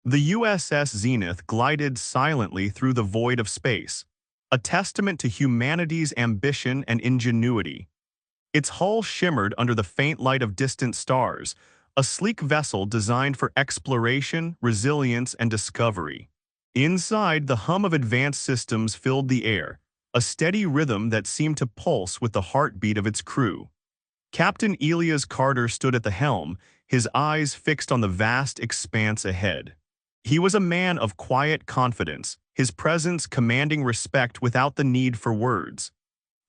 The USS Zenith glided silently through the void of space, a testament to humanity's ambition and ingenuity. Its hull shimmered under the faint light of distant stars, a sleek vessel designed for exploration, resilience, and discovery. Inside, the hum of advanced systems filled the air, a steady rhythm that seemed to pulse with the heartbeat of its crew. Captain Elias Carter stood at the helm, his eyes fixed on the vast expanse ahead. He was a man of quiet confidence, his presence commanding respect without the need for words.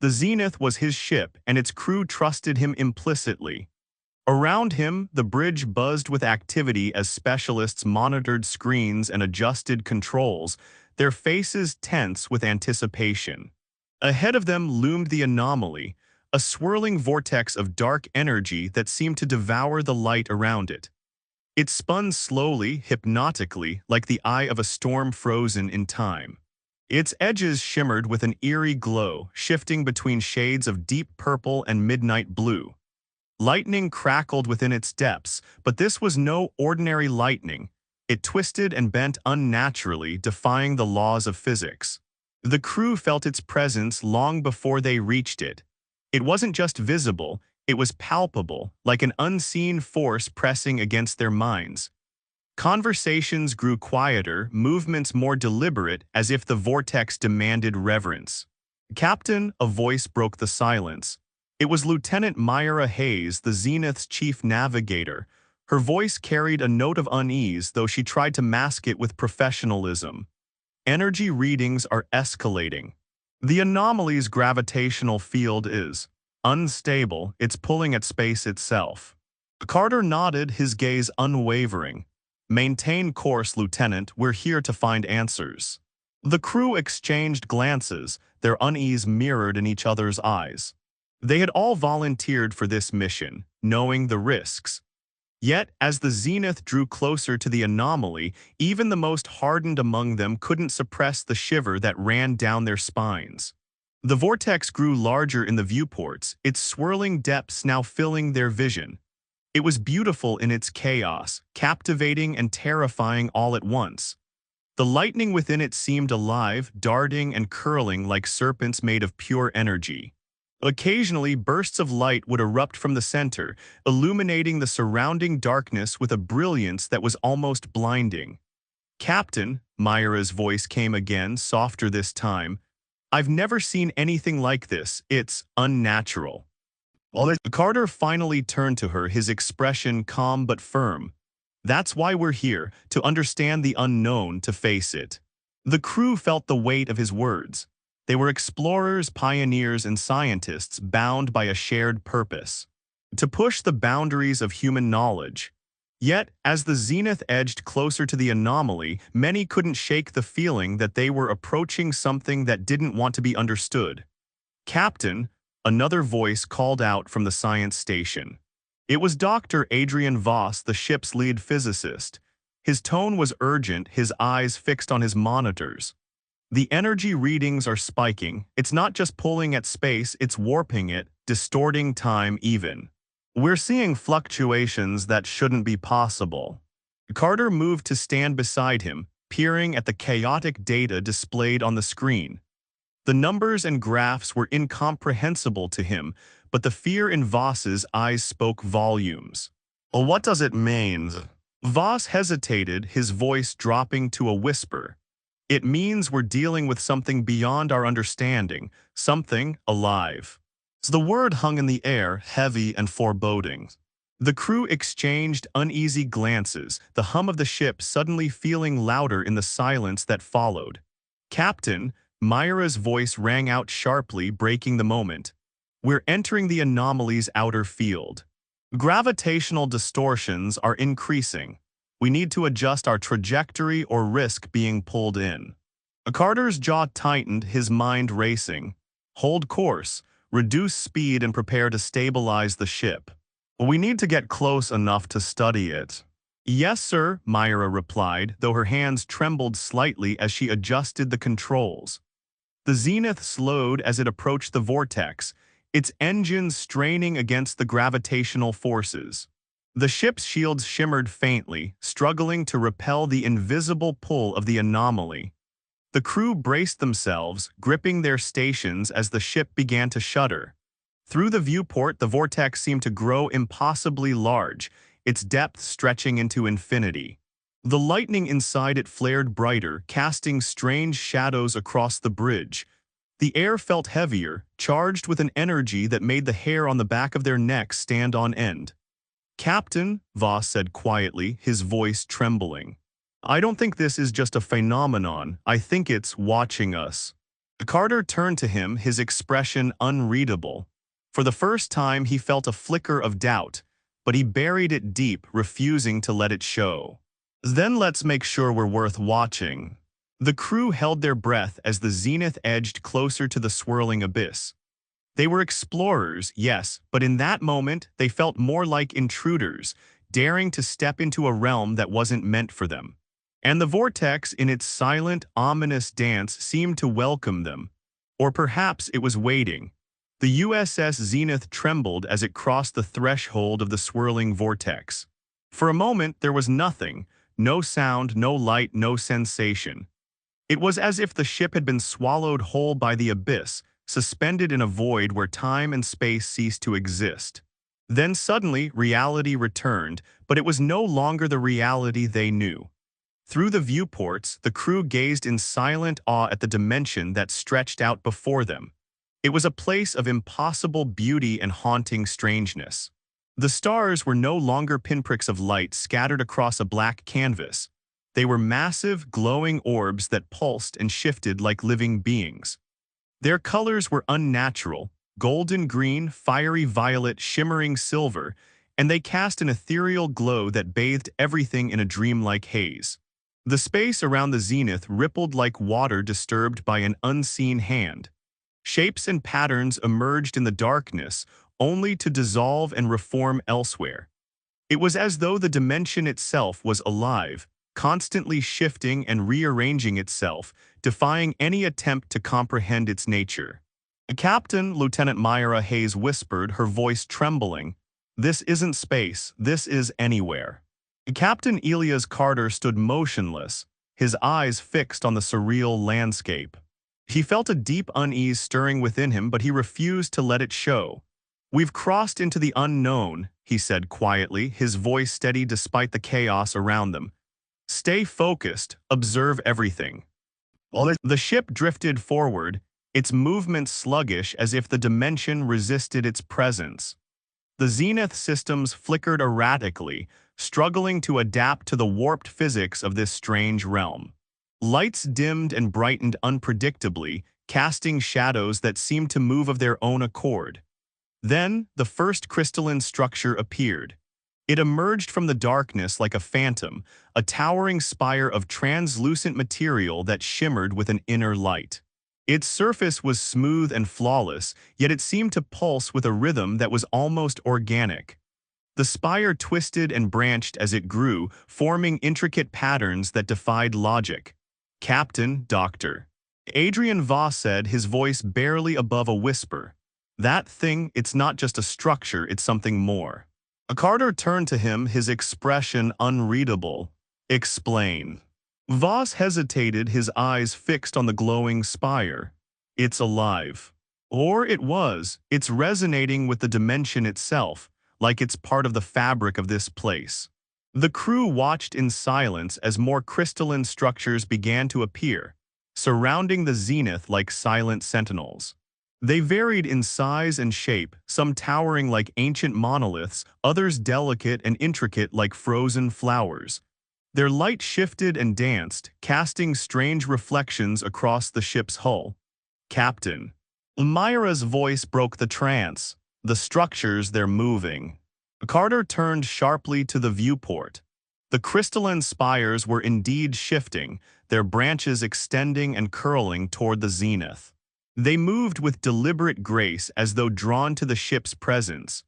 The Zenith was his ship, and its crew trusted him implicitly. Around him, the bridge buzzed with activity as specialists monitored screens and adjusted controls, their faces tense with anticipation. Ahead of them loomed the anomaly, a swirling vortex of dark energy that seemed to devour the light around it. It spun slowly, hypnotically, like the eye of a storm frozen in time. Its edges shimmered with an eerie glow, shifting between shades of deep purple and midnight blue. Lightning crackled within its depths, but this was no ordinary lightning. It twisted and bent unnaturally, defying the laws of physics. The crew felt its presence long before they reached it. It wasn't just visible, it was palpable, like an unseen force pressing against their minds. Conversations grew quieter, movements more deliberate, as if the vortex demanded reverence. "Captain," a voice broke the silence. It was Lieutenant Myra Hayes, the Zenith's chief navigator. Her voice carried a note of unease, though she tried to mask it with professionalism. "Energy readings are escalating. The anomaly's gravitational field is unstable, it's pulling at space itself." Carter nodded, his gaze unwavering. "Maintain course, Lieutenant, we're here to find answers." The crew exchanged glances, their unease mirrored in each other's eyes. They had all volunteered for this mission, knowing the risks. Yet, as the Zenith drew closer to the anomaly, even the most hardened among them couldn't suppress the shiver that ran down their spines. The vortex grew larger in the viewports, its swirling depths now filling their vision. It was beautiful in its chaos, captivating and terrifying all at once. The lightning within it seemed alive, darting and curling like serpents made of pure energy. Occasionally, bursts of light would erupt from the center, illuminating the surrounding darkness with a brilliance that was almost blinding. "Captain," Myra's voice came again, softer this time, "I've never seen anything like this. It's unnatural." Carter finally turned to her, his expression calm but firm. "That's why we're here, to understand the unknown, to face it." The crew felt the weight of his words. They were explorers, pioneers, and scientists bound by a shared purpose: to push the boundaries of human knowledge. Yet, as the Zenith edged closer to the anomaly, many couldn't shake the feeling that they were approaching something that didn't want to be understood. "Captain," another voice called out from the science station. It was Dr. Adrian Voss, the ship's lead physicist. His tone was urgent, his eyes fixed on his monitors. "The energy readings are spiking. It's not just pulling at space, it's warping it, distorting time even. We're seeing fluctuations that shouldn't be possible." Carter moved to stand beside him, peering at the chaotic data displayed on the screen. The numbers and graphs were incomprehensible to him, but the fear in Voss's eyes spoke volumes. "Well, what does it mean?" Voss hesitated, his voice dropping to a whisper. "It means we're dealing with something beyond our understanding, something alive." The word hung in the air, heavy and foreboding. The crew exchanged uneasy glances, the hum of the ship suddenly feeling louder in the silence that followed. "Captain," Myra's voice rang out sharply, breaking the moment. "We're entering the anomaly's outer field. Gravitational distortions are increasing. We need to adjust our trajectory or risk being pulled in." Carter's jaw tightened, his mind racing. "Hold course, reduce speed and prepare to stabilize the ship. We need to get close enough to study it." "Yes, sir," Myra replied, though her hands trembled slightly as she adjusted the controls. The Zenith slowed as it approached the vortex, its engines straining against the gravitational forces. The ship's shields shimmered faintly, struggling to repel the invisible pull of the anomaly. The crew braced themselves, gripping their stations as the ship began to shudder. Through the viewport, the vortex seemed to grow impossibly large, its depth stretching into infinity. The lightning inside it flared brighter, casting strange shadows across the bridge. The air felt heavier, charged with an energy that made the hair on the back of their necks stand on end. "Captain," Voss said quietly, his voice trembling. "I don't think this is just a phenomenon. I think it's watching us." Carter turned to him, his expression unreadable. For the first time, he felt a flicker of doubt, but he buried it deep, refusing to let it show. "Then let's make sure we're worth watching." The crew held their breath as the zenith edged closer to the swirling abyss. They were explorers, yes, but in that moment, they felt more like intruders, daring to step into a realm that wasn't meant for them. And the vortex, in its silent, ominous dance, seemed to welcome them. Or perhaps it was waiting. The USS Zenith trembled as it crossed the threshold of the swirling vortex. For a moment, there was nothing, no sound, no light, no sensation. It was as if the ship had been swallowed whole by the abyss, suspended in a void where time and space ceased to exist. Then suddenly, reality returned, but it was no longer the reality they knew. Through the viewports, the crew gazed in silent awe at the dimension that stretched out before them. It was a place of impossible beauty and haunting strangeness. The stars were no longer pinpricks of light scattered across a black canvas. They were massive, glowing orbs that pulsed and shifted like living beings. Their colors were unnatural, golden green, fiery violet, shimmering silver, and they cast an ethereal glow that bathed everything in a dreamlike haze. The space around the zenith rippled like water disturbed by an unseen hand. Shapes and patterns emerged in the darkness, only to dissolve and reform elsewhere. It was as though the dimension itself was alive, constantly shifting and rearranging itself, defying any attempt to comprehend its nature. "Captain," Lieutenant Myra Hayes whispered, her voice trembling, "this isn't space, this is anywhere." Captain Elias Carter stood motionless, his eyes fixed on the surreal landscape. He felt a deep unease stirring within him, but he refused to let it show. "We've crossed into the unknown," he said quietly, his voice steady despite the chaos around them. "Stay focused, observe everything." The ship drifted forward, its movements sluggish as if the dimension resisted its presence. The zenith systems flickered erratically, struggling to adapt to the warped physics of this strange realm. Lights dimmed and brightened unpredictably, casting shadows that seemed to move of their own accord. Then, the first crystalline structure appeared. It emerged from the darkness like a phantom, a towering spire of translucent material that shimmered with an inner light. Its surface was smooth and flawless, yet it seemed to pulse with a rhythm that was almost organic. The spire twisted and branched as it grew, forming intricate patterns that defied logic. "Captain, Doctor," Adrian Voss said, his voice barely above a whisper. "That thing, it's not just a structure, it's something more." Carter turned to him, his expression unreadable. "Explain." Voss hesitated, his eyes fixed on the glowing spire. "It's alive." Or it was. It's resonating with the dimension itself, like it's part of the fabric of this place. The crew watched in silence as more crystalline structures began to appear, surrounding the zenith like silent sentinels. They varied in size and shape, some towering like ancient monoliths, others delicate and intricate like frozen flowers. Their light shifted and danced, casting strange reflections across the ship's hull. "Captain." Myra's voice broke the trance. "The structures, they're moving." Carter turned sharply to the viewport. The crystalline spires were indeed shifting, their branches extending and curling toward the zenith. They moved with deliberate grace as though drawn to the ship's presence.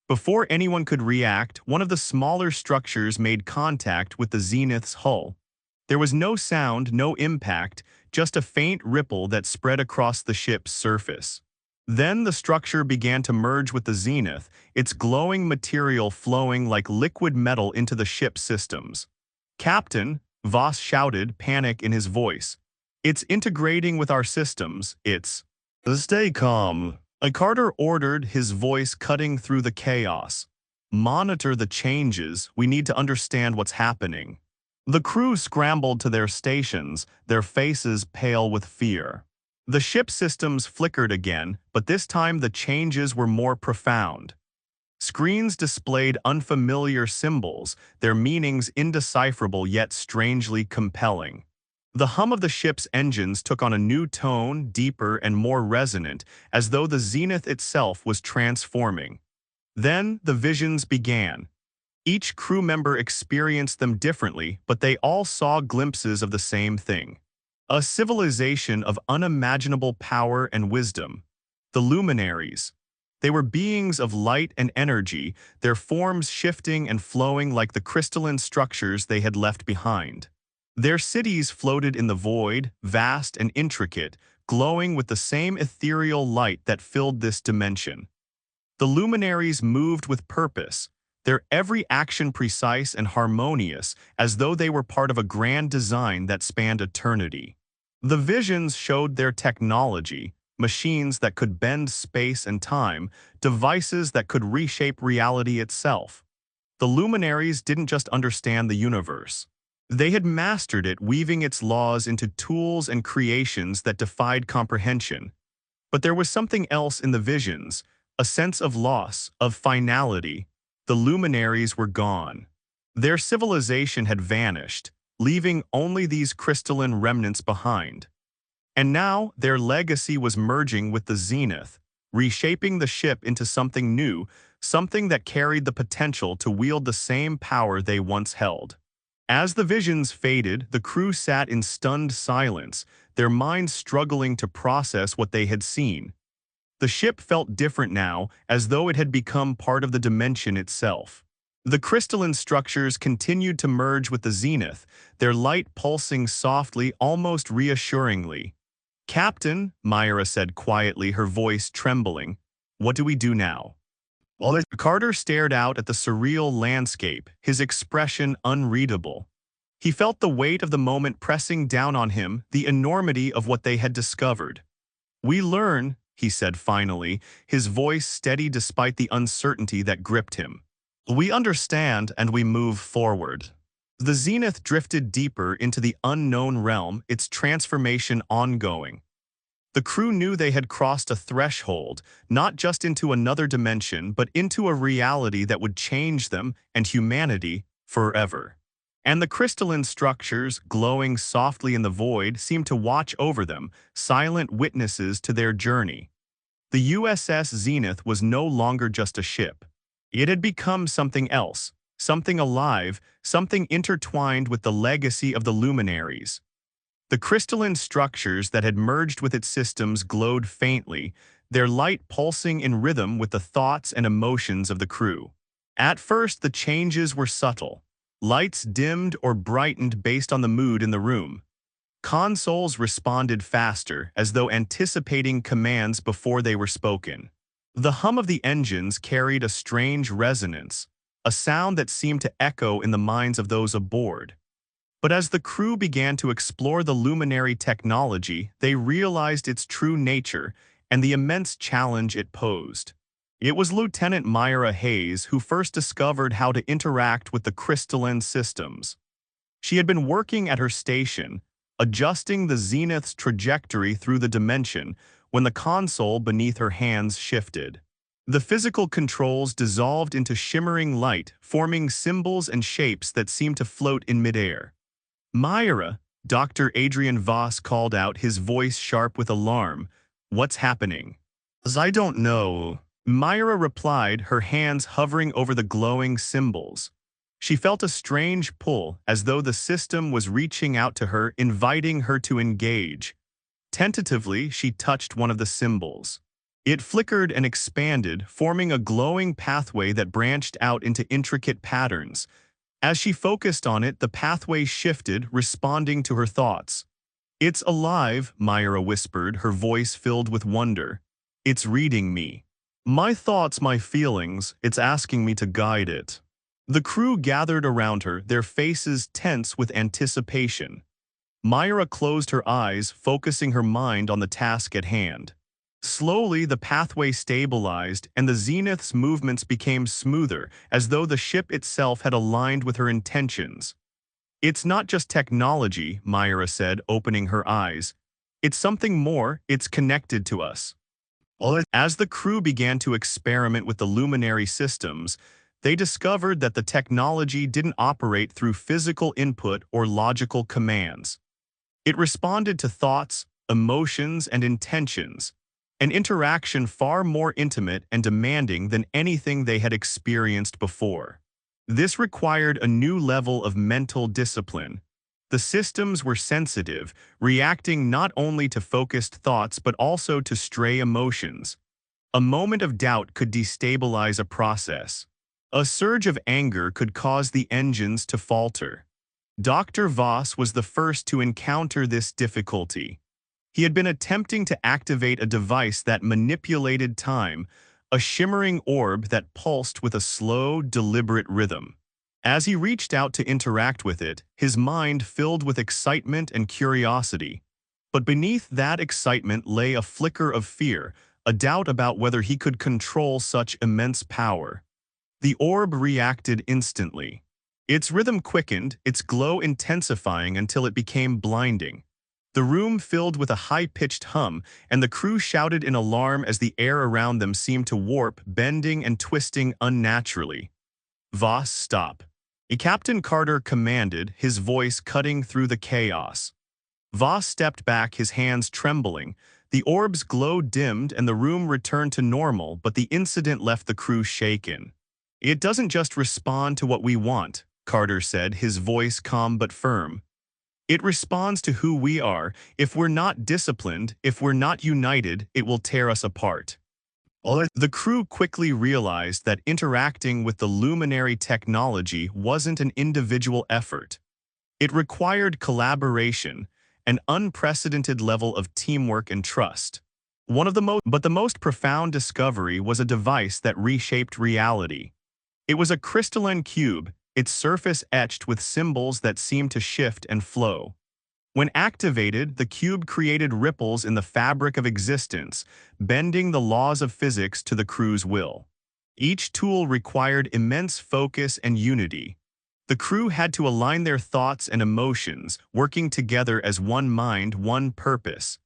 Before anyone could react, one of the smaller structures made contact with the zenith's hull. There was no sound, no impact, just a faint ripple that spread across the ship's surface. Then the structure began to merge with the zenith, its glowing material flowing like liquid metal into the ship's systems. "Captain," Voss shouted, panic in his voice. "It's integrating with our systems, it's—" "Stay calm," Carter ordered, his voice cutting through the chaos. "Monitor the changes, we need to understand what's happening." The crew scrambled to their stations, their faces pale with fear. The ship systems flickered again, but this time the changes were more profound. Screens displayed unfamiliar symbols, their meanings indecipherable yet strangely compelling. The hum of the ship's engines took on a new tone, deeper and more resonant, as though the zenith itself was transforming. Then the visions began. Each crew member experienced them differently, but they all saw glimpses of the same thing. A civilization of unimaginable power and wisdom. The luminaries. They were beings of light and energy, their forms shifting and flowing like the crystalline structures they had left behind. Their cities floated in the void, vast and intricate, glowing with the same ethereal light that filled this dimension. The luminaries moved with purpose, their every action precise and harmonious, as though they were part of a grand design that spanned eternity. The visions showed their technology, machines that could bend space and time, devices that could reshape reality itself. The luminaries didn't just understand the universe. They had mastered it, weaving its laws into tools and creations that defied comprehension. But there was something else in the visions, a sense of loss, of finality. The luminaries were gone. Their civilization had vanished, leaving only these crystalline remnants behind. And now their legacy was merging with the zenith, reshaping the ship into something new, something that carried the potential to wield the same power they once held. As the visions faded, the crew sat in stunned silence, their minds struggling to process what they had seen. The ship felt different now, as though it had become part of the dimension itself. The crystalline structures continued to merge with the zenith, their light pulsing softly, almost reassuringly. "Captain," Myra said quietly, her voice trembling, "what do we do now?" Carter stared out at the surreal landscape, his expression unreadable. He felt the weight of the moment pressing down on him, the enormity of what they had discovered. "We learn," he said finally, his voice steady despite the uncertainty that gripped him. "We understand and we move forward." The zenith drifted deeper into the unknown realm, its transformation ongoing. The crew knew they had crossed a threshold, not just into another dimension, but into a reality that would change them and humanity forever. And the crystalline structures, glowing softly in the void, seemed to watch over them, silent witnesses to their journey. The USS Zenith was no longer just a ship. It had become something else, something alive, something intertwined with the legacy of the luminaries. The crystalline structures that had merged with its systems glowed faintly, their light pulsing in rhythm with the thoughts and emotions of the crew. At first, the changes were subtle. Lights dimmed or brightened based on the mood in the room. Consoles responded faster, as though anticipating commands before they were spoken. The hum of the engines carried a strange resonance, a sound that seemed to echo in the minds of those aboard. But as the crew began to explore the luminary technology, they realized its true nature and the immense challenge it posed. It was Lieutenant Myra Hayes who first discovered how to interact with the crystalline systems. She had been working at her station, adjusting the Zenith's trajectory through the dimension, when the console beneath her hands shifted. The physical controls dissolved into shimmering light, forming symbols and shapes that seemed to float in midair. "Myra," Dr. Adrian Voss called out, his voice sharp with alarm. "What's happening?" "I don't know," Myra replied, her hands hovering over the glowing symbols. She felt a strange pull, as though the system was reaching out to her, inviting her to engage. Tentatively, she touched one of the symbols. It flickered and expanded, forming a glowing pathway that branched out into intricate patterns. As she focused on it, the pathway shifted, responding to her thoughts. "It's alive," Myra whispered, her voice filled with wonder. It's reading me. My thoughts, my feelings, it's asking me to guide it. The crew gathered around her, their faces tense with anticipation. Myra closed her eyes, focusing her mind on the task at hand. Slowly, the pathway stabilized, and the Zenith's movements became smoother, as though the ship itself had aligned with her intentions. It's not just technology, Myra said, opening her eyes. It's something more, it's connected to us. As the crew began to experiment with the luminary systems, they discovered that the technology didn't operate through physical input or logical commands. It responded to thoughts, emotions, and intentions, an interaction far more intimate and demanding than anything they had experienced before. This required a new level of mental discipline. The systems were sensitive, reacting not only to focused thoughts but also to stray emotions. A moment of doubt could destabilize a process. A surge of anger could cause the engines to falter. Dr. Voss was the first to encounter this difficulty. He had been attempting to activate a device that manipulated time, a shimmering orb that pulsed with a slow, deliberate rhythm. As he reached out to interact with it, his mind filled with excitement and curiosity. But beneath that excitement lay a flicker of fear, a doubt about whether he could control such immense power. The orb reacted instantly. Its rhythm quickened, its glow intensifying until it became blinding. The room filled with a high-pitched hum, and the crew shouted in alarm as the air around them seemed to warp, bending and twisting unnaturally. Voss, stop. Captain Carter commanded, his voice cutting through the chaos. Voss stepped back, his hands trembling. The orb's glow dimmed and the room returned to normal, but the incident left the crew shaken. It doesn't just respond to what we want, Carter said, his voice calm but firm. It responds to who we are. If we're not disciplined, if we're not united, it will tear us apart. The crew quickly realized that interacting with the luminary technology wasn't an individual effort. It required collaboration, an unprecedented level of teamwork and trust. But the most profound discovery was a device that reshaped reality. It was a crystalline cube, its surface etched with symbols that seemed to shift and flow. When activated, the cube created ripples in the fabric of existence, bending the laws of physics to the crew's will. Each tool required immense focus and unity. The crew had to align their thoughts and emotions, working together as one mind, one purpose.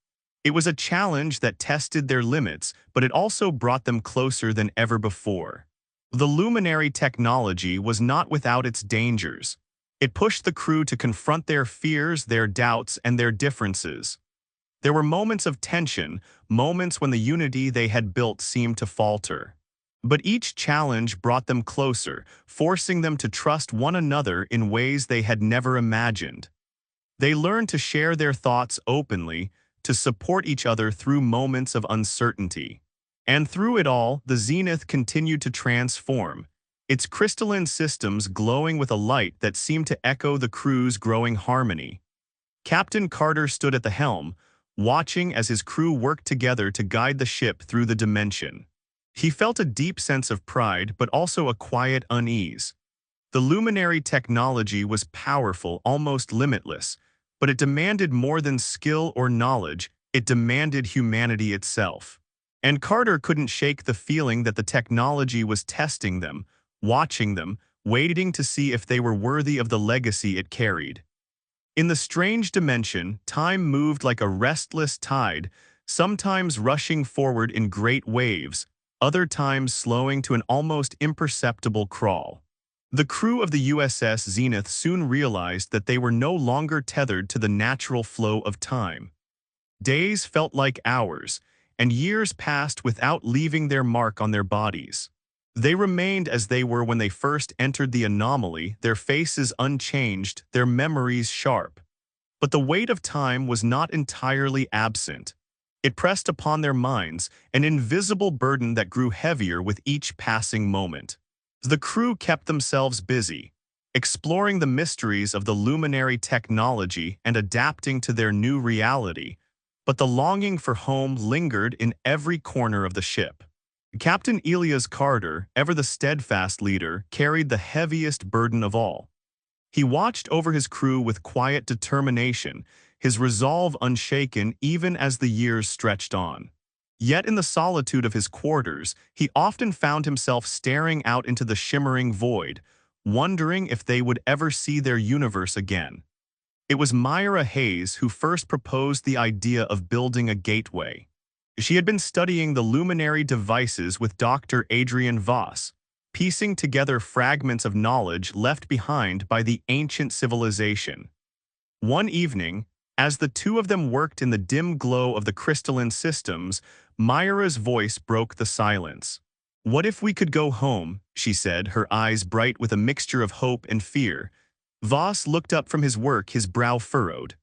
It was a challenge that tested their limits, but it also brought them closer than ever before. The luminary technology was not without its dangers. It pushed the crew to confront their fears, their doubts, and their differences. There were moments of tension, moments when the unity they had built seemed to falter. But each challenge brought them closer, forcing them to trust one another in ways they had never imagined. They learned to share their thoughts openly, to support each other through moments of uncertainty. And through it all, the Zenith continued to transform, its crystalline systems glowing with a light that seemed to echo the crew's growing harmony. Captain Carter stood at the helm, watching as his crew worked together to guide the ship through the dimension. He felt a deep sense of pride, but also a quiet unease. The luminary technology was powerful, almost limitless, but it demanded more than skill or knowledge, it demanded humanity itself. And Carter couldn't shake the feeling that the technology was testing them, watching them, waiting to see if they were worthy of the legacy it carried. In the strange dimension, time moved like a restless tide, sometimes rushing forward in great waves, other times slowing to an almost imperceptible crawl. The crew of the USS Zenith soon realized that they were no longer tethered to the natural flow of time. Days felt like hours, and years passed without leaving their mark on their bodies. They remained as they were when they first entered the anomaly, their faces unchanged, their memories sharp. But the weight of time was not entirely absent. It pressed upon their minds, an invisible burden that grew heavier with each passing moment. The crew kept themselves busy, exploring the mysteries of the luminary technology and adapting to their new reality, but the longing for home lingered in every corner of the ship. Captain Elias Carter, ever the steadfast leader, carried the heaviest burden of all. He watched over his crew with quiet determination, his resolve unshaken even as the years stretched on. Yet in the solitude of his quarters, he often found himself staring out into the shimmering void, wondering if they would ever see their universe again. It was Myra Hayes who first proposed the idea of building a gateway. She had been studying the luminary devices with Dr. Adrian Voss, piecing together fragments of knowledge left behind by the ancient civilization. One evening, as the two of them worked in the dim glow of the crystalline systems, Myra's voice broke the silence. "What if we could go home?" she said, her eyes bright with a mixture of hope and fear. Voss looked up from his work, his brow furrowed.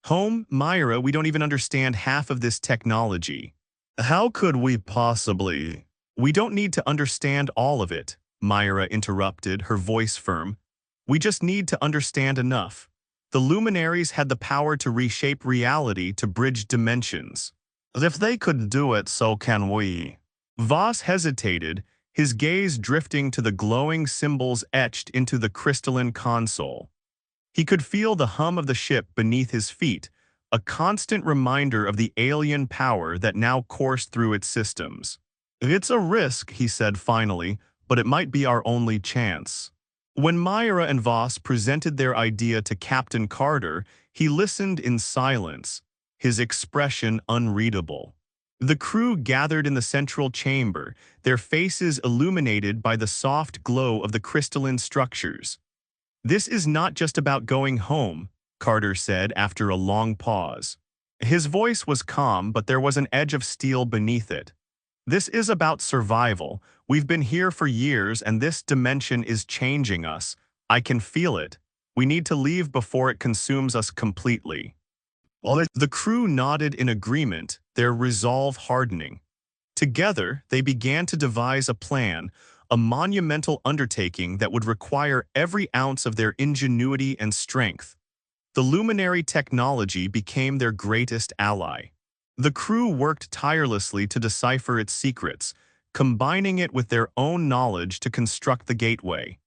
"Home, Myra, we don't even understand half of this technology." "How could we possibly?" "We don't need to understand all of it," Myra interrupted, her voice firm. "We just need to understand enough. The luminaries had the power to reshape reality to bridge dimensions. If they could do it, so can we." Voss hesitated, his gaze drifting to the glowing symbols etched into the crystalline console. He could feel the hum of the ship beneath his feet, a constant reminder of the alien power that now coursed through its systems. "It's a risk," he said finally, "but it might be our only chance." When Myra and Voss presented their idea to Captain Carter, he listened in silence, his expression unreadable. The crew gathered in the central chamber, their faces illuminated by the soft glow of the crystalline structures. "This is not just about going home," Carter said after a long pause. His voice was calm, but there was an edge of steel beneath it. "This is about survival. We've been here for years, and this dimension is changing us. I can feel it. We need to leave before it consumes us completely." The crew nodded in agreement, their resolve hardening. Together, they began to devise a plan, a monumental undertaking that would require every ounce of their ingenuity and strength. The luminary technology became their greatest ally. The crew worked tirelessly to decipher its secrets, combining it with their own knowledge to construct the gateway.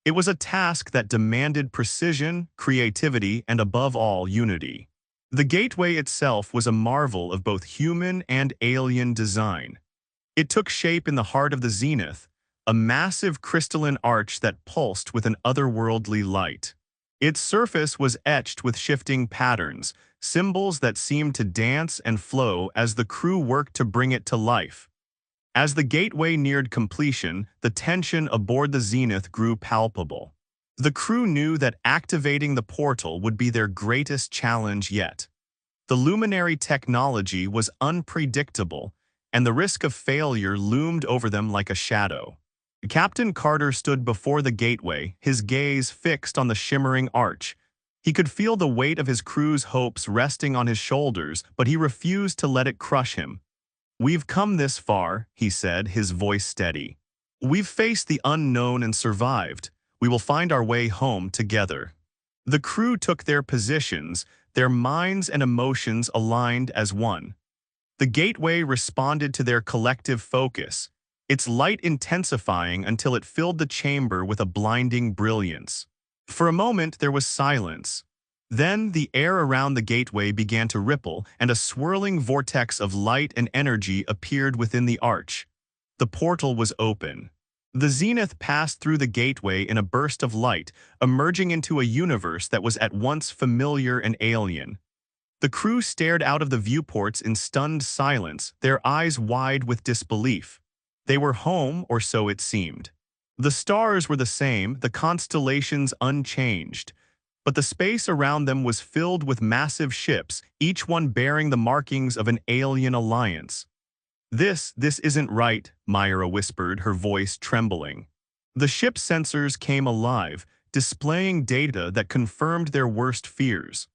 It was a task that demanded precision, creativity, and above all, unity. The gateway itself was a marvel of both human and alien design. It took shape in the heart of the zenith, a massive crystalline arch that pulsed with an otherworldly light. Its surface was etched with shifting patterns, symbols that seemed to dance and flow as the crew worked to bring it to life. As the gateway neared completion, the tension aboard the Zenith grew palpable. The crew knew that activating the portal would be their greatest challenge yet. The luminary technology was unpredictable, and the risk of failure loomed over them like a shadow. Captain Carter stood before the gateway, his gaze fixed on the shimmering arch. He could feel the weight of his crew's hopes resting on his shoulders, but he refused to let it crush him. "We've come this far," he said, his voice steady. "We've faced the unknown and survived. We will find our way home together." The crew took their positions, their minds and emotions aligned as one. The gateway responded to their collective focus, its light intensifying until it filled the chamber with a blinding brilliance. For a moment there was silence. Then the air around the gateway began to ripple, and a swirling vortex of light and energy appeared within the arch. The portal was open. The Zenith passed through the gateway in a burst of light, emerging into a universe that was at once familiar and alien. The crew stared out of the viewports in stunned silence, their eyes wide with disbelief. They were home, or so it seemed. The stars were the same, the constellations unchanged, but the space around them was filled with massive ships, each one bearing the markings of an alien alliance. This isn't right," Myra whispered, her voice trembling. The ship's sensors came alive, displaying data that confirmed their worst fears.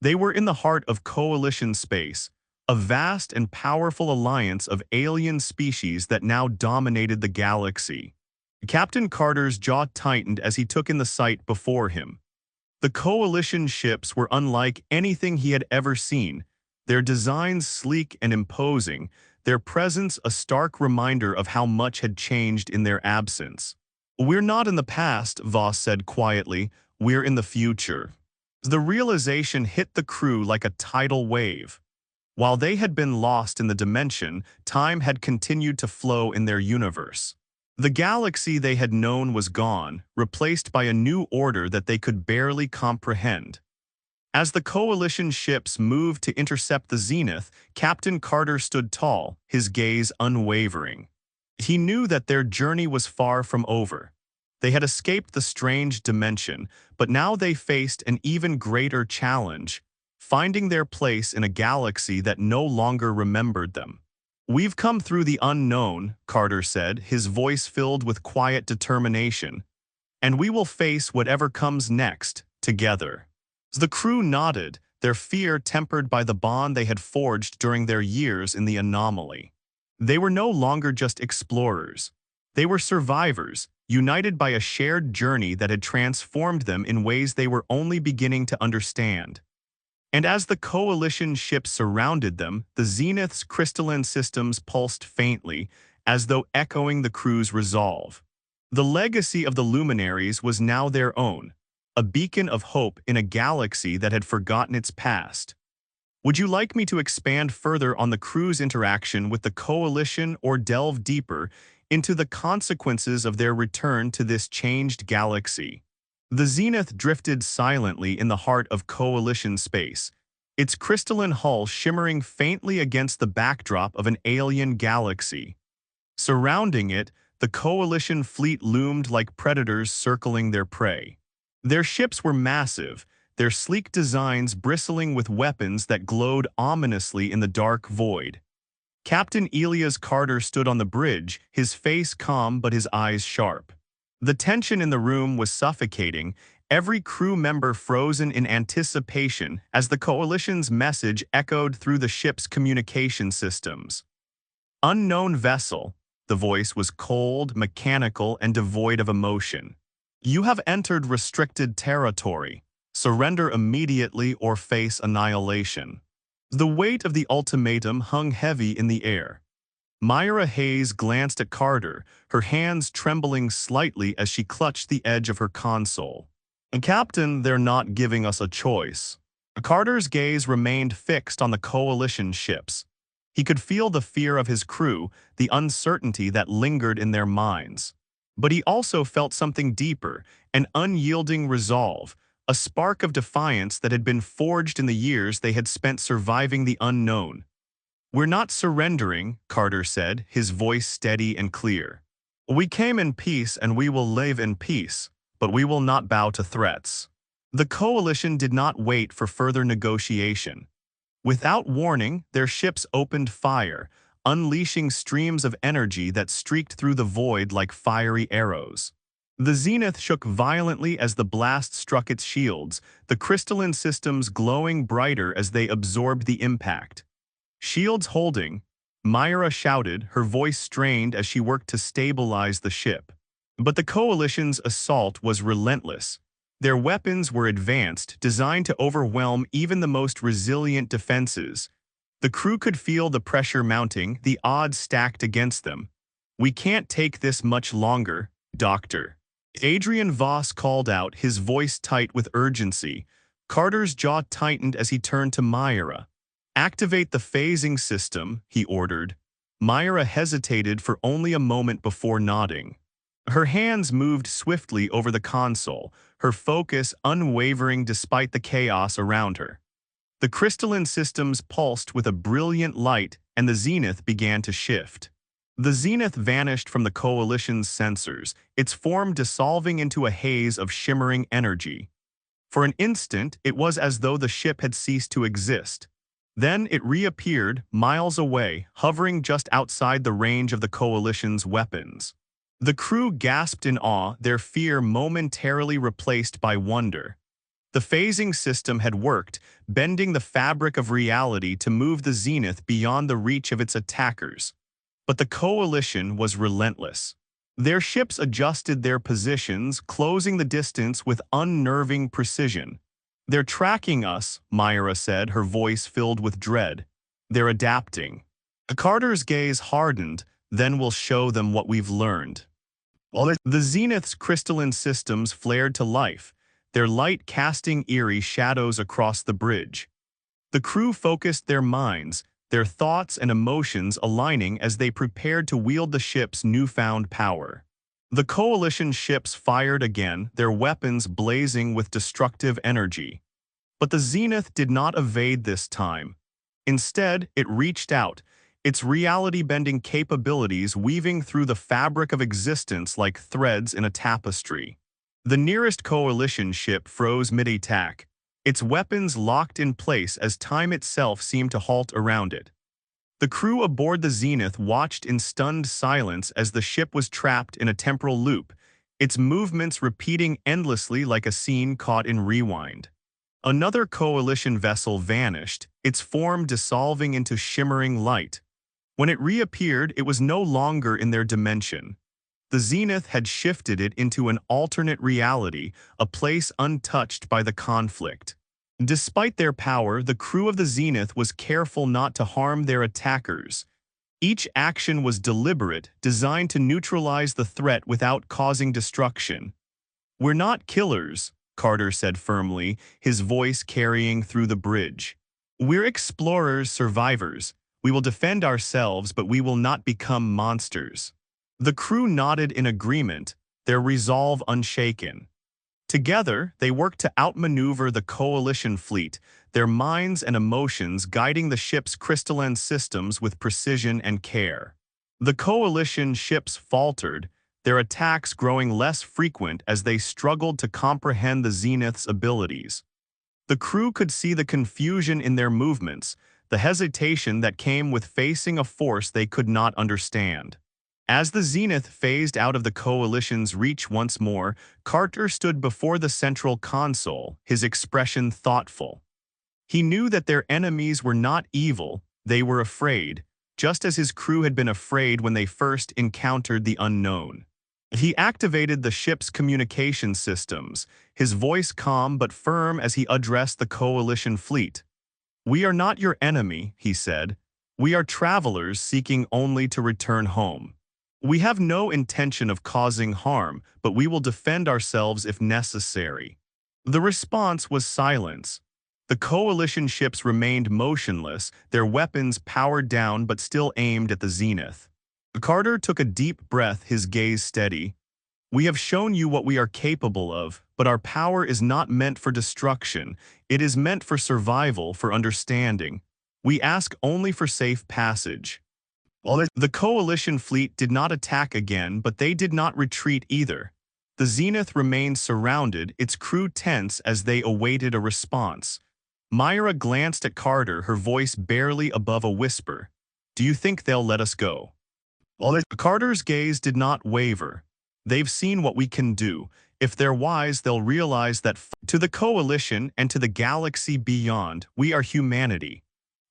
They were in the heart of Coalition space, a vast and powerful alliance of alien species that now dominated the galaxy. Captain Carter's jaw tightened as he took in the sight before him. The Coalition ships were unlike anything he had ever seen, their designs sleek and imposing, their presence a stark reminder of how much had changed in their absence. "We're not in the past," Voss said quietly, "we're in the future." The realization hit the crew like a tidal wave. While they had been lost in the dimension, time had continued to flow in their universe. The galaxy they had known was gone, replaced by a new order that they could barely comprehend. As the Coalition ships moved to intercept the Zenith, Captain Carter stood tall, his gaze unwavering. He knew that their journey was far from over. They had escaped the strange dimension, but now they faced an even greater challenge, finding their place in a galaxy that no longer remembered them. "We've come through the unknown," Carter said, his voice filled with quiet determination, "and we will face whatever comes next, together." The crew nodded, their fear tempered by the bond they had forged during their years in the anomaly. They were no longer just explorers. They were survivors, united by a shared journey that had transformed them in ways they were only beginning to understand. And as the Coalition ships surrounded them, the Zenith's crystalline systems pulsed faintly, as though echoing the crew's resolve. The legacy of the luminaries was now their own, a beacon of hope in a galaxy that had forgotten its past. "Would you like me to expand further on the crew's interaction with the Coalition or delve deeper into the consequences of their return to this changed galaxy?" The Zenith drifted silently in the heart of Coalition space, its crystalline hull shimmering faintly against the backdrop of an alien galaxy. Surrounding it, the Coalition fleet loomed like predators circling their prey. Their ships were massive, their sleek designs bristling with weapons that glowed ominously in the dark void. Captain Elias Carter stood on the bridge, his face calm but his eyes sharp. The tension in the room was suffocating, every crew member frozen in anticipation as the Coalition's message echoed through the ship's communication systems. "Unknown vessel," the voice was cold, mechanical, and devoid of emotion. "You have entered restricted territory. Surrender immediately or face annihilation." The weight of the ultimatum hung heavy in the air. Myra Hayes glanced at Carter, her hands trembling slightly as she clutched the edge of her console. "Captain, they're not giving us a choice." Carter's gaze remained fixed on the Coalition ships. He could feel the fear of his crew, the uncertainty that lingered in their minds. But he also felt something deeper, an unyielding resolve, a spark of defiance that had been forged in the years they had spent surviving the unknown. "We're not surrendering," Carter said, his voice steady and clear. "We came in peace and we will live in peace, but we will not bow to threats." The Coalition did not wait for further negotiation. Without warning, their ships opened fire, unleashing streams of energy that streaked through the void like fiery arrows. The Zenith shook violently as the blast struck its shields, the crystalline systems glowing brighter as they absorbed the impact. "Shields holding," Myra shouted, her voice strained as she worked to stabilize the ship. But the Coalition's assault was relentless. Their weapons were advanced, designed to overwhelm even the most resilient defenses. The crew could feel the pressure mounting, the odds stacked against them. "We can't take this much longer, Doctor." Adrian Voss called out, his voice tight with urgency. Carter's jaw tightened as he turned to Myra. "Activate the phasing system," he ordered. Myra hesitated for only a moment before nodding. Her hands moved swiftly over the console, her focus unwavering despite the chaos around her. The crystalline systems pulsed with a brilliant light, and the Zenith began to shift. The Zenith vanished from the Coalition's sensors, its form dissolving into a haze of shimmering energy. For an instant, it was as though the ship had ceased to exist. Then it reappeared, miles away, hovering just outside the range of the Coalition's weapons. The crew gasped in awe, their fear momentarily replaced by wonder. The phasing system had worked, bending the fabric of reality to move the Zenith beyond the reach of its attackers. But the Coalition was relentless. Their ships adjusted their positions, closing the distance with unnerving precision. "They're tracking us," Myra said, her voice filled with dread. "They're adapting." Carter's gaze hardened. "Then we'll show them what we've learned." The Zenith's crystalline systems flared to life, their light casting eerie shadows across the bridge. The crew focused their minds, their thoughts and emotions aligning as they prepared to wield the ship's newfound power. The Coalition ships fired again, their weapons blazing with destructive energy. But the Zenith did not evade this time. Instead, it reached out, its reality-bending capabilities weaving through the fabric of existence like threads in a tapestry. The nearest Coalition ship froze mid-attack, its weapons locked in place as time itself seemed to halt around it. The crew aboard the Zenith watched in stunned silence as the ship was trapped in a temporal loop, its movements repeating endlessly like a scene caught in rewind. Another Coalition vessel vanished, its form dissolving into shimmering light. When it reappeared, it was no longer in their dimension. The Zenith had shifted it into an alternate reality, a place untouched by the conflict. Despite their power, the crew of the Zenith was careful not to harm their attackers. Each action was deliberate, designed to neutralize the threat without causing destruction. "We're not killers," Carter said firmly, his voice carrying through the bridge. "We're explorers, survivors. We will defend ourselves, but we will not become monsters." The crew nodded in agreement, their resolve unshaken. Together, they worked to outmaneuver the Coalition fleet, their minds and emotions guiding the ship's crystalline systems with precision and care. The Coalition ships faltered, their attacks growing less frequent as they struggled to comprehend the Zenith's abilities. The crew could see the confusion in their movements, the hesitation that came with facing a force they could not understand. As the Zenith phased out of the Coalition's reach once more, Carter stood before the central console, his expression thoughtful. He knew that their enemies were not evil, they were afraid, just as his crew had been afraid when they first encountered the unknown. He activated the ship's communication systems, his voice calm but firm as he addressed the Coalition fleet. "We are not your enemy," he said. "We are travelers seeking only to return home. We have no intention of causing harm, but we will defend ourselves if necessary." The response was silence. The Coalition ships remained motionless, their weapons powered down but still aimed at the Zenith. Carter took a deep breath, his gaze steady. "We have shown you what we are capable of, but our power is not meant for destruction. It is meant for survival, for understanding. We ask only for safe passage." The Coalition fleet did not attack again, but they did not retreat either. The Zenith remained surrounded, its crew tense as they awaited a response. Myra glanced at Carter, her voice barely above a whisper. "Do you think they'll let us go?" Carter's gaze did not waver. "They've seen what we can do. If they're wise, they'll realize that to the Coalition and to the galaxy beyond, we are humanity.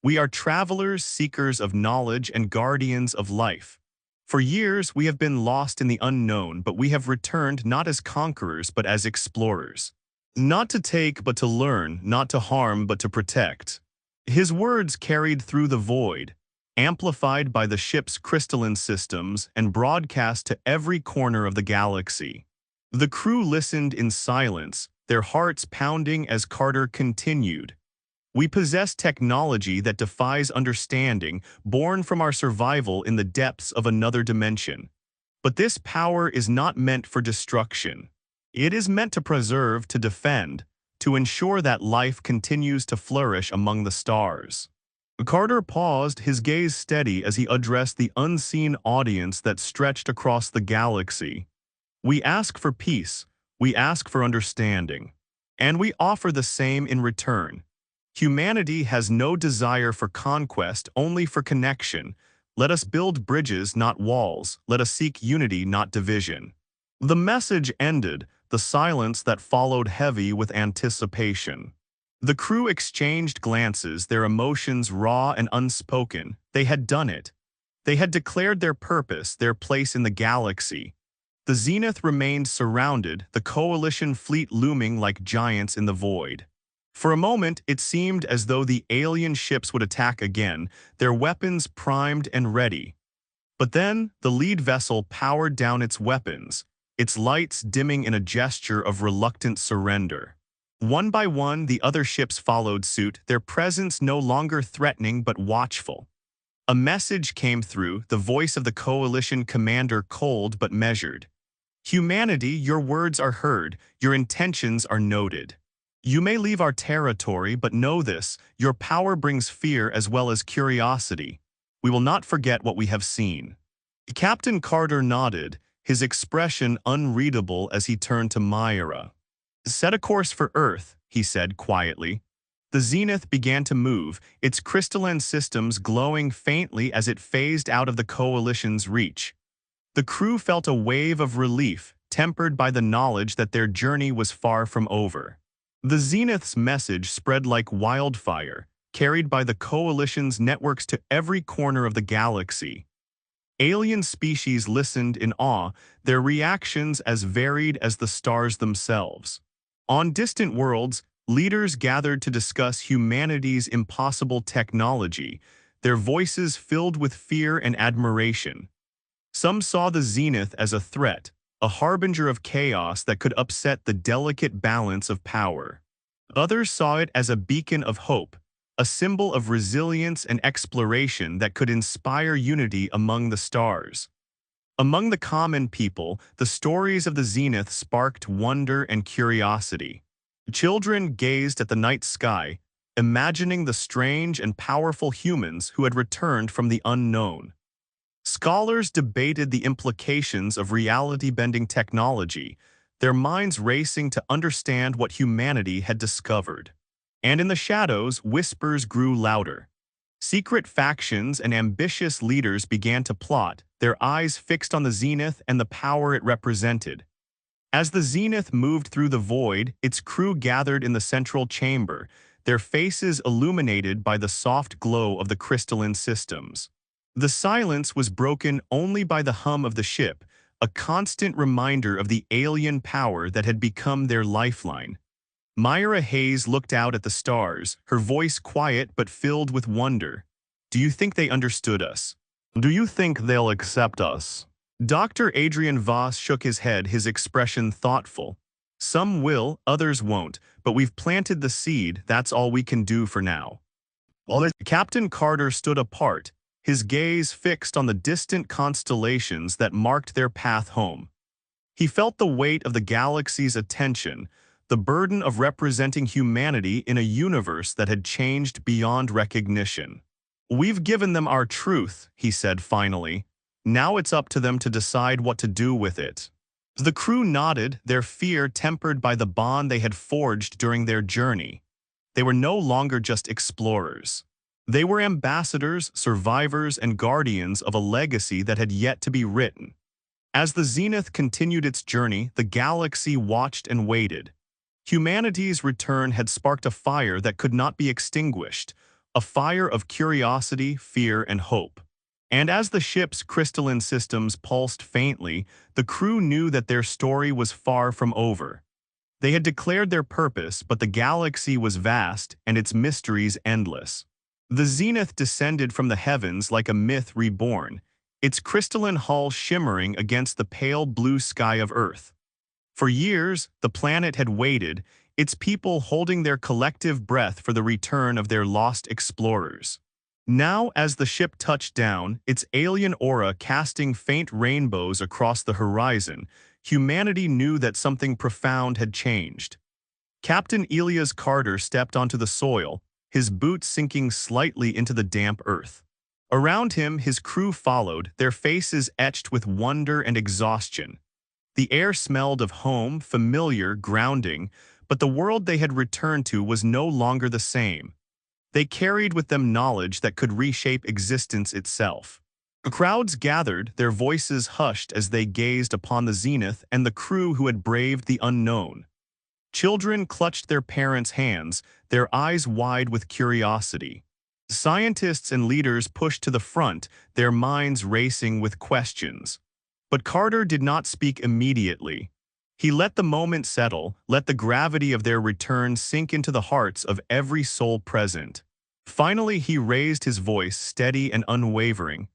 We are travelers, seekers of knowledge, and guardians of life. For years, we have been lost in the unknown, but we have returned not as conquerors, but as explorers. Not to take, but to learn, not to harm, but to protect." His words carried through the void, amplified by the ship's crystalline systems and broadcast to every corner of the galaxy. The crew listened in silence, their hearts pounding as Carter continued. "We possess technology that defies understanding, born from our survival in the depths of another dimension. But this power is not meant for destruction. It is meant to preserve, to defend, to ensure that life continues to flourish among the stars." Carter paused, his gaze steady as he addressed the unseen audience that stretched across the galaxy. "We ask for peace, we ask for understanding, and we offer the same in return. Humanity has no desire for conquest, only for connection. Let us build bridges, not walls. Let us seek unity, not division." The message ended, the silence that followed heavy with anticipation. The crew exchanged glances, their emotions raw and unspoken. They had done it. They had declared their purpose, their place in the galaxy. The Zenith remained surrounded, the Coalition fleet looming like giants in the void. For a moment, it seemed as though the alien ships would attack again, their weapons primed and ready. But then, the lead vessel powered down its weapons, its lights dimming in a gesture of reluctant surrender. One by one, the other ships followed suit, their presence no longer threatening but watchful. A message came through, the voice of the coalition commander cold but measured. Humanity, your words are heard, your intentions are noted. You may leave our territory, but know this, your power brings fear as well as curiosity. We will not forget what we have seen. Captain Carter nodded, his expression unreadable as he turned to Myra. Set a course for Earth, he said quietly. The Zenith began to move, its crystalline systems glowing faintly as it phased out of the Coalition's reach. The crew felt a wave of relief, tempered by the knowledge that their journey was far from over. The Zenith's message spread like wildfire, carried by the Coalition's networks to every corner of the galaxy. Alien species listened in awe, their reactions as varied as the stars themselves. On distant worlds, leaders gathered to discuss humanity's impossible technology, their voices filled with fear and admiration. Some saw the Zenith as a threat, a harbinger of chaos that could upset the delicate balance of power. Others saw it as a beacon of hope, a symbol of resilience and exploration that could inspire unity among the stars. Among the common people, the stories of the Zenith sparked wonder and curiosity. Children gazed at the night sky, imagining the strange and powerful humans who had returned from the unknown. Scholars debated the implications of reality-bending technology, their minds racing to understand what humanity had discovered. And in the shadows, whispers grew louder. Secret factions and ambitious leaders began to plot, their eyes fixed on the Zenith and the power it represented. As the Zenith moved through the void, its crew gathered in the central chamber, their faces illuminated by the soft glow of the crystalline systems. The silence was broken only by the hum of the ship, a constant reminder of the alien power that had become their lifeline. Myra Hayes looked out at the stars, her voice quiet but filled with wonder. Do you think they understood us? Do you think they'll accept us? Dr. Adrian Voss shook his head, his expression thoughtful. Some will, others won't, but we've planted the seed, that's all we can do for now. Captain Carter stood apart, his gaze fixed on the distant constellations that marked their path home. He felt the weight of the galaxy's attention, the burden of representing humanity in a universe that had changed beyond recognition. We've given them our truth, he said finally. Now it's up to them to decide what to do with it. The crew nodded, their fear tempered by the bond they had forged during their journey. They were no longer just explorers. They were ambassadors, survivors, and guardians of a legacy that had yet to be written. As the Zenith continued its journey, the galaxy watched and waited. Humanity's return had sparked a fire that could not be extinguished, a fire of curiosity, fear, and hope. And as the ship's crystalline systems pulsed faintly, the crew knew that their story was far from over. They had declared their purpose, but the galaxy was vast and its mysteries endless. The Zenith descended from the heavens like a myth reborn, its crystalline hull shimmering against the pale blue sky of Earth. For years, the planet had waited, its people holding their collective breath for the return of their lost explorers. Now, as the ship touched down, its alien aura casting faint rainbows across the horizon, humanity knew that something profound had changed. Captain Elias Carter stepped onto the soil, his boots sinking slightly into the damp earth. Around him, his crew followed, their faces etched with wonder and exhaustion. The air smelled of home, familiar, grounding, but the world they had returned to was no longer the same. They carried with them knowledge that could reshape existence itself. Crowds gathered, their voices hushed as they gazed upon the Zenith and the crew who had braved the unknown. Children clutched their parents' hands, their eyes wide with curiosity. Scientists and leaders pushed to the front, their minds racing with questions. But Carter did not speak immediately. He let the moment settle, let the gravity of their return sink into the hearts of every soul present. Finally, he raised his voice, steady and unwavering.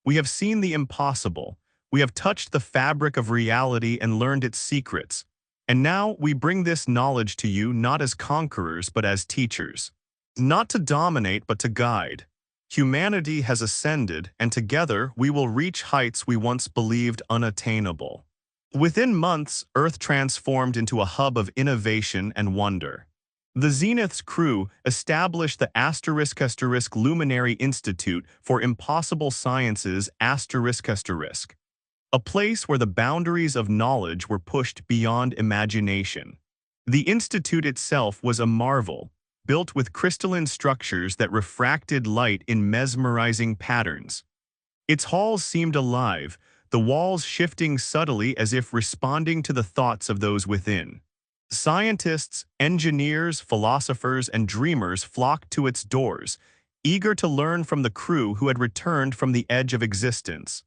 We have seen the impossible. We have touched the fabric of reality and learned its secrets. And now we bring this knowledge to you not as conquerors but as teachers. Not to dominate but to guide. Humanity has ascended, and together we will reach heights we once believed unattainable. Within months, Earth transformed into a hub of innovation and wonder. The Zenith's crew established the ** Luminary Institute for Impossible Sciences ***, a place where the boundaries of knowledge were pushed beyond imagination. The institute itself was a marvel, built with crystalline structures that refracted light in mesmerizing patterns. Its halls seemed alive, the walls shifting subtly as if responding to the thoughts of those within. Scientists, engineers, philosophers, and dreamers flocked to its doors, eager to learn from the crew who had returned from the edge of existence.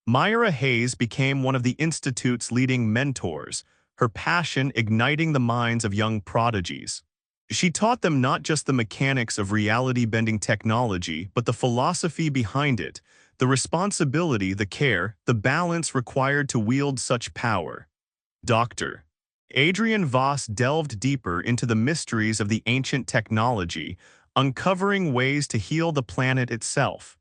Myra Hayes became one of the Institute's leading mentors, her passion igniting the minds of young prodigies. She taught them not just the mechanics of reality-bending technology, but the philosophy behind it, the responsibility, the care, the balance required to wield such power. Dr. Adrian Voss delved deeper into the mysteries of the ancient technology, uncovering ways to heal the planet itself.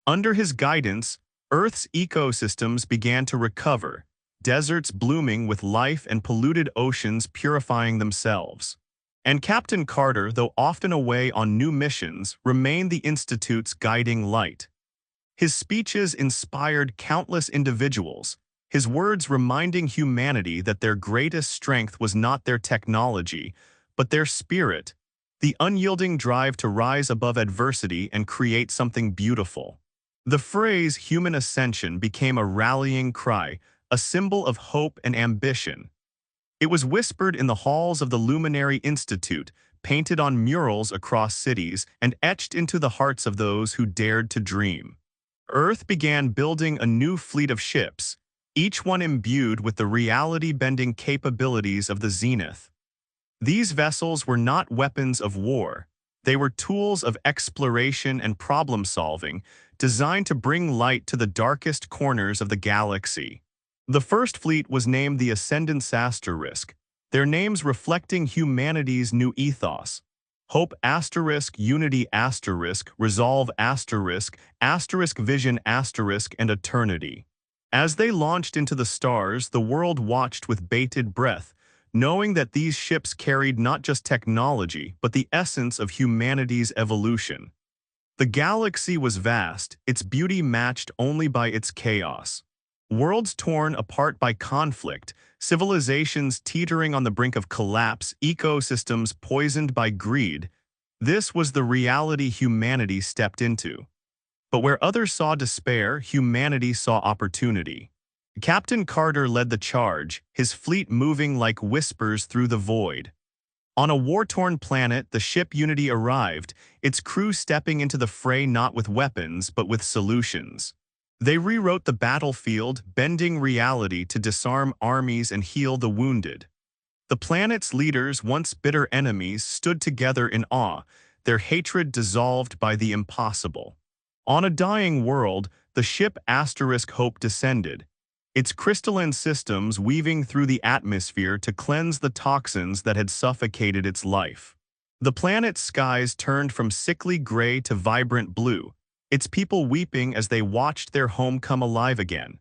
Under his guidance, Earth's ecosystems began to recover, deserts blooming with life and polluted oceans purifying themselves. And Captain Carter, though often away on new missions, remained the Institute's guiding light. His speeches inspired countless individuals, his words reminding humanity that their greatest strength was not their technology, but their spirit, the unyielding drive to rise above adversity and create something beautiful. The phrase human ascension became a rallying cry, a symbol of hope and ambition. It was whispered in the halls of the Luminary Institute, painted on murals across cities, and etched into the hearts of those who dared to dream. Earth began building a new fleet of ships, each one imbued with the reality-bending capabilities of the Zenith. These vessels were not weapons of war. They were tools of exploration and problem-solving, designed to bring light to the darkest corners of the galaxy. The first fleet was named the Ascendance Asterisk, their names reflecting humanity's new ethos. Hope *, Unity *, Resolve *, Vision *, and Eternity. As they launched into the stars, the world watched with bated breath, knowing that these ships carried not just technology, but the essence of humanity's evolution. The galaxy was vast, its beauty matched only by its chaos. Worlds torn apart by conflict, civilizations teetering on the brink of collapse, ecosystems poisoned by greed. This was the reality humanity stepped into. But where others saw despair, humanity saw opportunity. Captain Carter led the charge, his fleet moving like whispers through the void. On a war-torn planet, the ship Unity arrived, its crew stepping into the fray not with weapons, but with solutions. They rewrote the battlefield, bending reality to disarm armies and heal the wounded. The planet's leaders, once bitter enemies, stood together in awe, their hatred dissolved by the impossible. On a dying world, the ship * Hope descended, its crystalline systems weaving through the atmosphere to cleanse the toxins that had suffocated its life. The planet's skies turned from sickly gray to vibrant blue, its people weeping as they watched their home come alive again.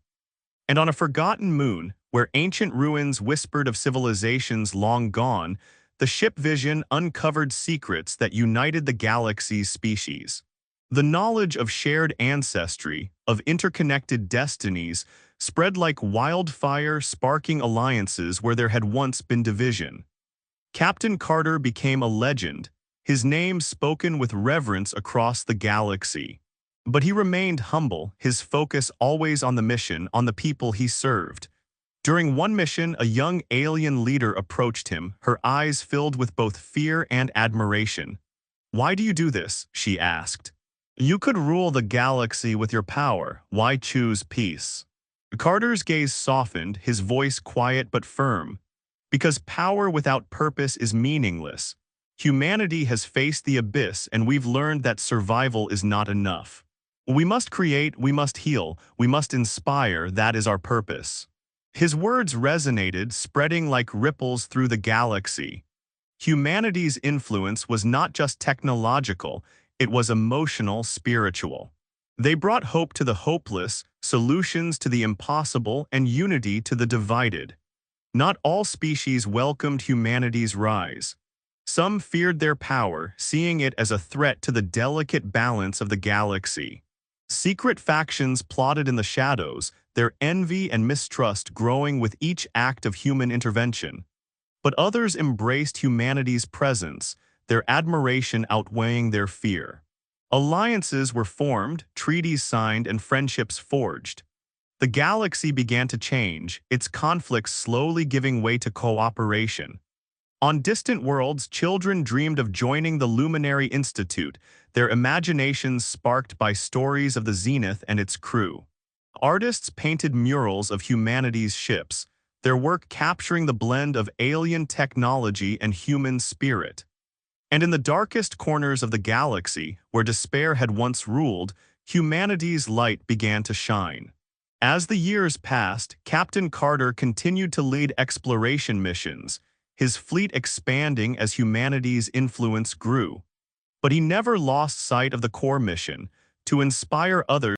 And on a forgotten moon, where ancient ruins whispered of civilizations long gone, the ship Vision uncovered secrets that united the galaxy's species. The knowledge of shared ancestry, of interconnected destinies, spread like wildfire, sparking alliances where there had once been division. Captain Carter became a legend, his name spoken with reverence across the galaxy. But he remained humble, his focus always on the mission, on the people he served. During one mission, a young alien leader approached him, her eyes filled with both fear and admiration. "Why do you do this?" she asked. "You could rule the galaxy with your power. Why choose peace?" Carter's gaze softened, his voice quiet but firm. Because power without purpose is meaningless. Humanity has faced the abyss and we've learned that survival is not enough. We must create, we must heal, we must inspire, that is our purpose. His words resonated, spreading like ripples through the galaxy. Humanity's influence was not just technological, it was emotional, spiritual. They brought hope to the hopeless, solutions to the impossible, and unity to the divided. Not all species welcomed humanity's rise. Some feared their power, seeing it as a threat to the delicate balance of the galaxy. Secret factions plotted in the shadows, their envy and mistrust growing with each act of human intervention. But others embraced humanity's presence, their admiration outweighing their fear. Alliances were formed, treaties signed, and friendships forged. The galaxy began to change, its conflicts slowly giving way to cooperation. On distant worlds, children dreamed of joining the Luminary Institute, their imaginations sparked by stories of the Zenith and its crew. Artists painted murals of humanity's ships, their work capturing the blend of alien technology and human spirit. And in the darkest corners of the galaxy, where despair had once ruled, humanity's light began to shine. As the years passed, Captain Carter continued to lead exploration missions, his fleet expanding as humanity's influence grew. But he never lost sight of the core mission, to inspire others